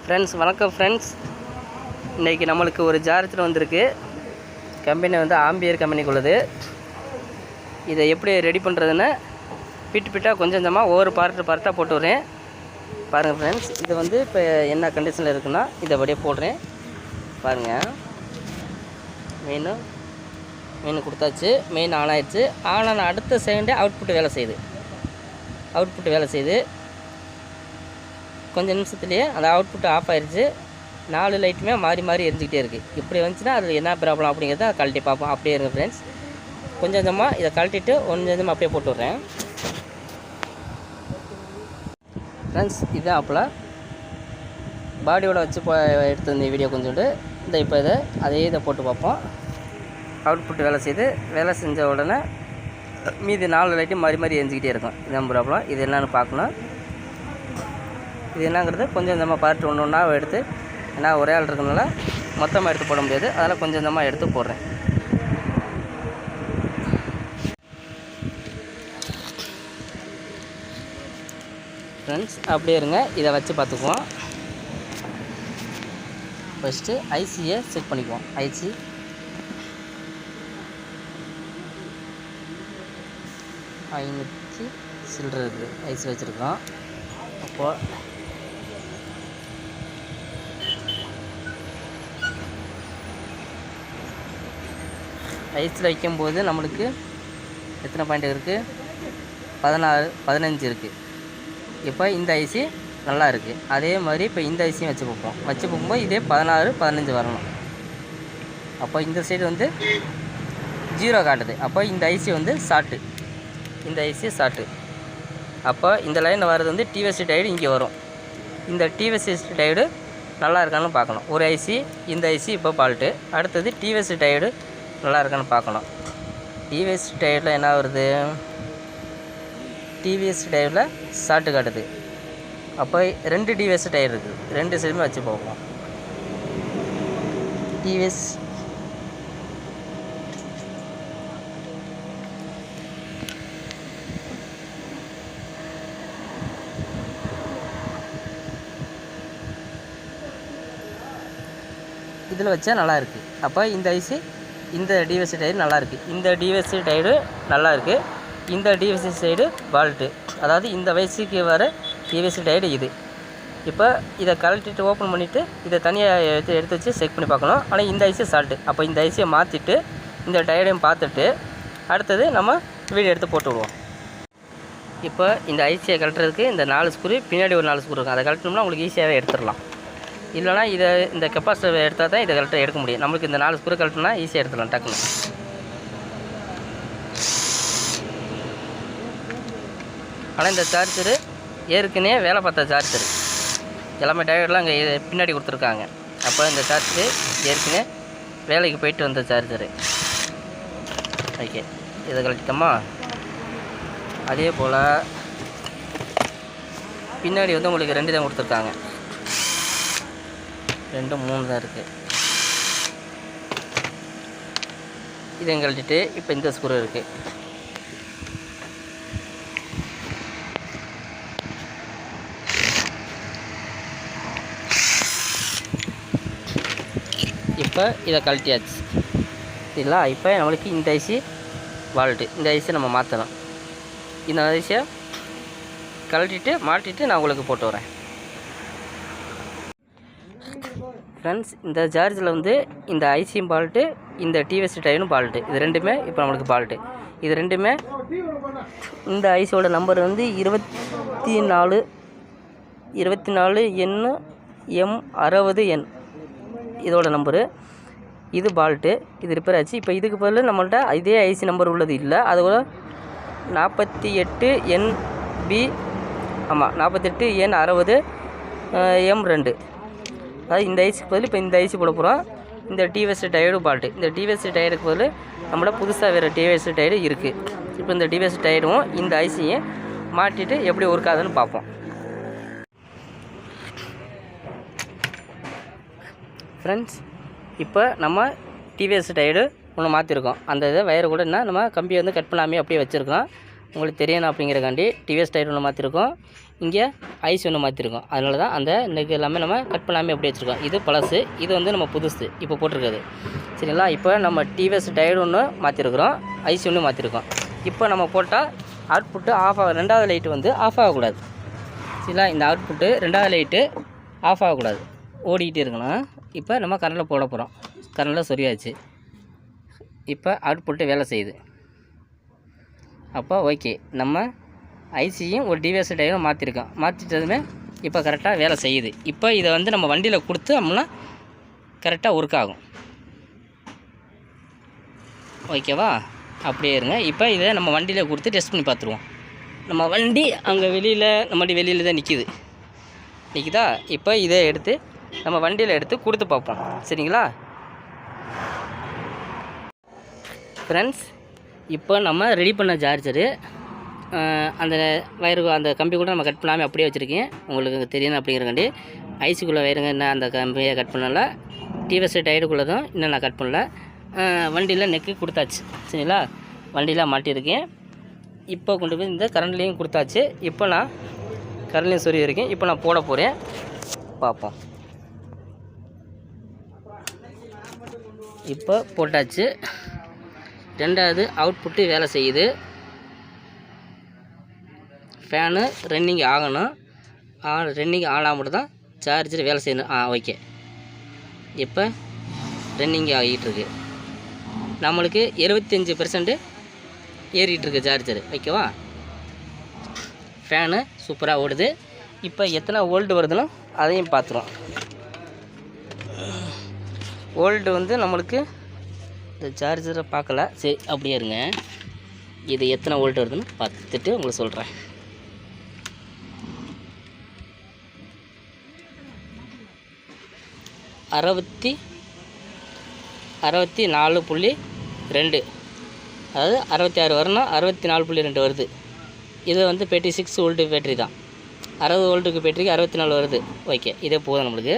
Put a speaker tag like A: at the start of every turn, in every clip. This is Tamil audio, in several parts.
A: ஃப்ரெண்ட்ஸ் வணக்கம் ஃப்ரெண்ட்ஸ். இன்றைக்கி நம்மளுக்கு ஒரு சார்ஜர் வந்திருக்கு. கம்பெனி வந்து ஆம்பியர் கம்பெனிக்குள்ளது. இதை எப்படி ரெடி பண்ணுறதுன்னு பிட்டாக கொஞ்சம் கொஞ்சமாக ஒவ்வொரு பார்ட்டாக போட்டு வரேன். பாருங்கள் ஃப்ரெண்ட்ஸ், இது வந்து இப்போ என்ன கண்டிஷனில் இருக்குன்னா இதை அப்படியே போடுறேன். பாருங்கள், மெயின் கொடுத்தாச்சு. மெயின் ஆன் ஆயிடுச்சு. ஆன் அடுத்த செகண்டே அவுட்புட் வேலை செய்யுது. கொஞ்சம் நிமிஷத்துலேயே அந்த அவுட்புட் ஆஃப் ஆயிடுச்சு. 4 லைட்டுமே மாறி எரிஞ்சிக்கிட்டே இருக்குது. இப்படி வந்துச்சுன்னா அது என்ன ப்ராப்ளம் அப்படிங்கிறத கழட்டி பார்ப்போம். அப்படியே இருங்க ஃப்ரெண்ட்ஸ். கொஞ்சம் கொஞ்சமாக இதை கழட்டிட்டு கொஞ்சமாக அப்படியே போட்டு விட்றேன் ஃப்ரெண்ட்ஸ். இதுதான் அப்போல பாடியோட வச்சு எடுத்து இந்த வீடியோ கொஞ்சோண்டு இப்போ இதை போட்டு பார்ப்போம். அவுட்புட் வேலை செஞ்ச உடனே மீதி 4 லைட்டும் மாறி எரிஞ்சிக்கிட்டே இருக்கும். இதுதான் ப்ராப்ளம். இது என்னென்னு பார்க்கணும். இது என்னங்கிறது கொஞ்சம் கொஞ்சமாக பார்த்து ஒன்றா எடுத்து, ஏன்னா ஒரே ஆள் இருக்கிறதுனால மொத்தமாக எடுத்து போட முடியாது. அதனால் கொஞ்சம் கொஞ்சமாக எடுத்து போடுறேன். ஃப்ரெண்ட்ஸ் அப்படியே இருங்க, இதை வச்சு பார்த்துக்குவோம். ஃபஸ்ட்டு ஐசியை செக் பண்ணிக்குவோம். ஐசி சில்லற இருக்குது. ஐசி வச்சுருக்கோம். அப்போது ஐஸில் வைக்கும்போது நம்மளுக்கு எத்தனை பாயிண்ட் இருக்குது? 16 15 இருக்குது. இப்போ இந்த ஐசி நல்லா இருக்குது. அதே மாதிரி இப்போ இந்த ஐசியும் வச்சு பார்ப்போம். இதே 16 15 வரணும். அப்போ இந்த சைடு வந்து 0 காட்டுது. அப்போ இந்த ஐசி வந்து ஷார்ட்டு. அப்போ இந்த லைனில் வர்றது வந்து டிவிஎஸ் டைடு இங்கே வரும். இந்த டிவிஎஸ் டைடு நல்லா இருக்கான்னு பார்க்கணும். ஒரு ஐசி, இந்த ஐசி இப்போ ஃபால்ட்டு. அடுத்தது டிவிஎஸ் டைடு நல்லா இருக்கான்னு பார்க்கணும். டிவிஎஸ் டைடில் என்ன வருது? டிவிஎஸ் டைடில் ஷார்ட்டு காட்டுது. அப்போ 2 டிவிஎஸ் டயர் இருக்குது. 2 சைடுமே வச்சு பார்ப்போம். டிவிஎஸ் இதில் வச்சா நல்லா இருக்குது. அப்போ இந்த ஐசி, இந்த டிவிஎஸ் டயர் நல்லா இருக்குது. இந்த டிவிஎஸ் டயரு நல்லா இருக்குது. இந்த டிவிஎஸ் சைடு ஃபால்ட்டு. அதாவது இந்த வயசுக்கு வர டிவிஎஸ் டயர் இது. இப்போ இதை கழட்டிட்டு ஓப்பன் பண்ணிவிட்டு இதை தனியாக எடுத்து வச்சு செக் பண்ணி பார்க்கணும். ஆனால் இந்த ஐசி ஷார்ட்டு. அப்போ இந்த ஐசியை மாற்றிட்டு இந்த டயரையும் பார்த்துட்டு அடுத்தது நம்ம வீடியோ எடுத்து போட்டு விடுவோம். இப்போ இந்த ஐசியை கழட்டுறதுக்கு இந்த 4 ஸ்க்ரூ, பின்னாடி ஒரு 4 ஸ்க்ரூ இருக்கும். அதை கழட்டணும்னா உங்களுக்கு ஈஸியாகவே எடுத்துடலாம். இல்லைனா இந்த கெப்பாசிட்டர் எடுத்தால் தான் இதை கரெக்டாக எடுக்க முடியும். நம்மளுக்கு இந்த 4 ஸ்க்ரூ கழட்டினா ஈஸியாக எடுத்துடலாம் டக்குன்னு. ஆனால் இந்த சார்ஜரு ஏற்கனவே வேலை பார்த்த சார்ஜரு. எல்லாமே டயர்லாம் அங்கே பின்னாடி கொடுத்துருக்காங்க. அப்போ இந்த சார்ஜரு ஏற்கனவே வேலைக்கு போயிட்டு வந்த சார்ஜரு. ஓகே, இதை கழட்டிட்டோமா? அதே போல் பின்னாடி வந்து உங்களுக்கு 2 தான் கொடுத்துருக்காங்க. 2 3 தான் இருக்குது. இதை கழட்டிட்டு இப்போ இந்த ஸ்க்ரூ இருக்குது. இப்போ இதை கழட்டியாச்சு இல்லை. இப்போ நம்மளுக்கு இந்த ஐசி ஃபால்ட்டு. இந்த ஐசியை நம்ம மாற்றணும். இந்த ஐசியை கழட்டிட்டு மாட்டிட்டு நான் உங்களுக்கு போட்டு வரேன் ஃப்ரெண்ட்ஸ். இந்த சார்ஜில் வந்து இந்த ஐசியும் ஃபால்ட்டு, இந்த டிவிஎஸ் டயரும் ஃபால்ட்டு. இது 2மே இப்போ நம்மளுக்கு ஃபால்ட்டு. இது 2மே இந்த ஐசியோட நம்பர் வந்து 24 NM60N இதோட நம்பரு. இது ஃபால்ட்டு. இது ரிப்பேர் ஆச்சு. இப்போ இதுக்கு பதில் நம்மள்ட்ட இதே ஐசி நம்பர் உள்ளது இல்லை. அதோட 48NB 48N60M2. அதாவது இந்த ஐசிக்கு பதில் இப்போ இந்த ஐசி போட போகிறோம். இந்த டிவிஎஸ் டயரும் ஃபால்ட்டு. இந்த டிவிஎஸ் டயருக்கு பதில் நம்மளோட புதுசாக வேறு டிவிஎஸ் டயரு இருக்குது. இப்போ இந்த டிவிஎஸ் டயரும் இந்த ஐசியை மாட்டிட்டு எப்படி ஒர்க் ஆகுதுன்னு பார்ப்போம் ஃப்ரெண்ட்ஸ். இப்போ நம்ம டிவிஎஸ் டயரு ஒன்று மாற்றிருக்கோம். அந்த இதை வயரை கூட என்ன நம்ம கம்பியை வந்து கட் பண்ணாமே அப்படியே வச்சுருக்கோம். உங்களுக்கு தெரியணும் அப்படிங்கிறக்காண்டி டிவிஎஸ் டயர் ஒன்று மாற்றிருக்கோம், இங்கே ஐஸ் ஒன்று மாற்றிருக்கோம். அதனால தான் அந்த நெக் எல்லாமே நம்ம கட் பண்ணாமல் அப்படியே வச்சுருக்கோம். இது பழசு, இது வந்து நம்ம புதுசு இப்போ போட்டிருக்காது. சரிங்களா? இப்போ நம்ம டிவிஎஸ் டயர் ஒன்று மாற்றிருக்கிறோம், ஐஸ் ஒன்று மாற்றிருக்கோம். இப்போ நம்ம போட்டால் அவுட்புட்டு ஆஃப் ஆக, ரெண்டாவது லைட்டு வந்து ஆஃப் ஆகக்கூடாது. சரிங்களா? இந்த அவுட்புட்டு ரெண்டாவது லைட்டு ஆஃப் ஆகக்கூடாது, ஓடிக்கிட்டே இருக்கணும். இப்போ நம்ம கரண்டில் போட போகிறோம். கரண்டில் சொரியாச்சு. இப்போ அவுட்புட்டு வேலை செய்யுது. அப்போ ஓகே, நம்ம ஐசியும் ஒரு டிவிஎஸ் டயரும் மாற்றிருக்கோம். மாற்றிட்டதுமே இப்போ கரெக்டாக வேலை செய்யுது. இப்போ இதை வந்து நம்ம வண்டியில் கொடுத்து நம்மளா கரெக்டாக ஒர்க் ஆகும். ஓகேவா? அப்படியே இருங்க. இப்போ இதை நம்ம வண்டியில் கொடுத்து டெஸ்ட் பண்ணி பார்த்துருவோம். நம்ம வண்டி அங்கே வெளியில், நம்ம வண்டி வெளியில் தான் நிற்கிதா? இப்போ இதை எடுத்து நம்ம வண்டியில் எடுத்து கொடுத்து பார்ப்போம். சரிங்களா ஃப்ரெண்ட்ஸ்? இப்போ நம்ம ரெடி பண்ண சார்ஜரு அந்த வயருக்கு, அந்த கம்பி கூட நம்ம கட் பண்ணாமல் அப்படியே வச்சுருக்கேன். உங்களுக்கு தெரியணும் அப்படிங்கிறக்காண்டி ஐசிக்குள்ளே வயருங்க இன்னும் அந்த கம்பியை கட் பண்ணல. டிவிஎஸ் டயருக்குள்ளே தான் இன்னும் நான் கட் பண்ணல. வண்டியில் நெக்கு கொடுத்தாச்சு. சரிங்களா? வண்டியில் மாட்டியிருக்கேன். இப்போ கொண்டு போய் இந்த கரண்ட்லேயும் கொடுத்தாச்சு. இப்போ நான் கரண்ட்லேயும் சொல்லி இருக்கேன். இப்போ நான் போட போகிறேன், பார்ப்போம். இப்போ போட்டாச்சு. ரெண்டாவது அவுட்புட்டு வேலை செய்யுது. ஃபேனு ரன்னிங் ஆகணும். ரன்னிங் ஆனால் மட்டும் தான் சார்ஜர் வேலை செய்யணும். ஓகே, இப்போ ரன்னிங் ஆகிட்டுருக்கு. நம்மளுக்கு 75% ஏறிட்டுருக்கு சார்ஜரு. ஓகேவா? ஃபேனு சூப்பராக ஓடுது. இப்போ எத்தனை வோல்ட் வருதுன்னு அதையும் பார்த்துருவோம். வோல்ட் வந்து நம்மளுக்கு இந்த சார்ஜரை பார்க்கல. சரி, அப்படியே இருங்க. இது எத்தனை வோல்ட் வருதுன்னு பார்த்துட்டு உங்களுக்கு சொல்கிறேன். அறுபத்தி 4.2, அதாவது 66 வரணும். 64.2 வருது. இது வந்து 6 வோல்ட்டு பேட்டரி தான். 60 வோல்ட்டுக்கு பேட்டரிக்கு 64 வருது. ஓகே, இதே போதும் நம்மளுக்கு.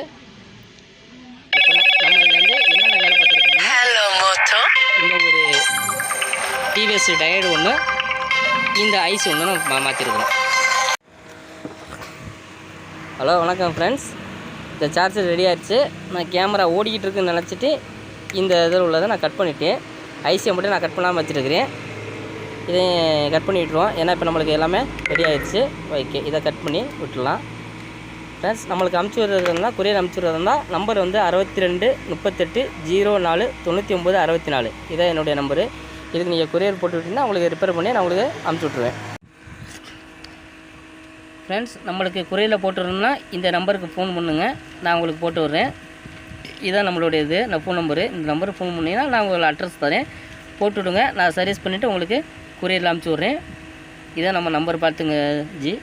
A: இப்போ நம்ம இதுலேருந்து என்னென்ன வேலை பார்த்துருக்கோம்னா, இந்த ஒரு டிவிஎஸ் டயர்டு ஒன்று, இந்த ஐஸ் ஒன்று நம்ம மாற்றிருக்கிறோம். ஹலோ, வணக்கம் ஃப்ரெண்ட்ஸ். இந்த சார்ஜர் ரெடி ஆகிடுச்சு. நான் கேமரா ஓடிக்கிட்டு இருக்குன்னு நினச்சிட்டு இந்த இதில் உள்ளதை நான் கட் பண்ணிவிட்டேன். ஐசியை மட்டும் நான் கட் பண்ணாமல் வச்சுருக்கிறேன். இதை கட் பண்ணி விட்டுருவோம். ஏன்னா இப்போ நம்மளுக்கு எல்லாமே ரெடி ஆகிடுச்சு. ஓகே, இதை கட் பண்ணி விட்டுடலாம். ஃப்ரெண்ட்ஸ், நம்மளுக்கு அமுச்சு விடுறதுனா, கொரியர் அமுச்சு விடுறதுனா நம்பர் வந்து 62 38 04 99 64. இதான் என்னுடைய நம்பரு. இதுக்கு நீங்கள் கொரியர் போட்டு விட்டிங்கன்னா உங்களுக்கு ரிப்பேர் பண்ணி நான் உங்களுக்கு அமுச்சு விட்ருவேன். ஃப்ரெண்ட்ஸ், நம்மளுக்கு கொரியரில் போட்டுருந்தோம்னா இந்த நம்பருக்கு ஃபோன் பண்ணுங்கள், நான் உங்களுக்கு போட்டு விட்றேன். இதுதான் நம்மளுடைய இது, நான் ஃபோன் நம்பரு. இந்த நம்பருக்கு ஃபோன் பண்ணிங்கன்னா நான் உங்களுக்கு அட்ரஸ் தரேன், போட்டு விடுங்க. நான் சர்வீஸ் பண்ணிவிட்டு உங்களுக்கு கொரியரில் அமுச்சு விட்றேன். இதான் நம்ம நம்பர் பார்த்துங்க ஜி.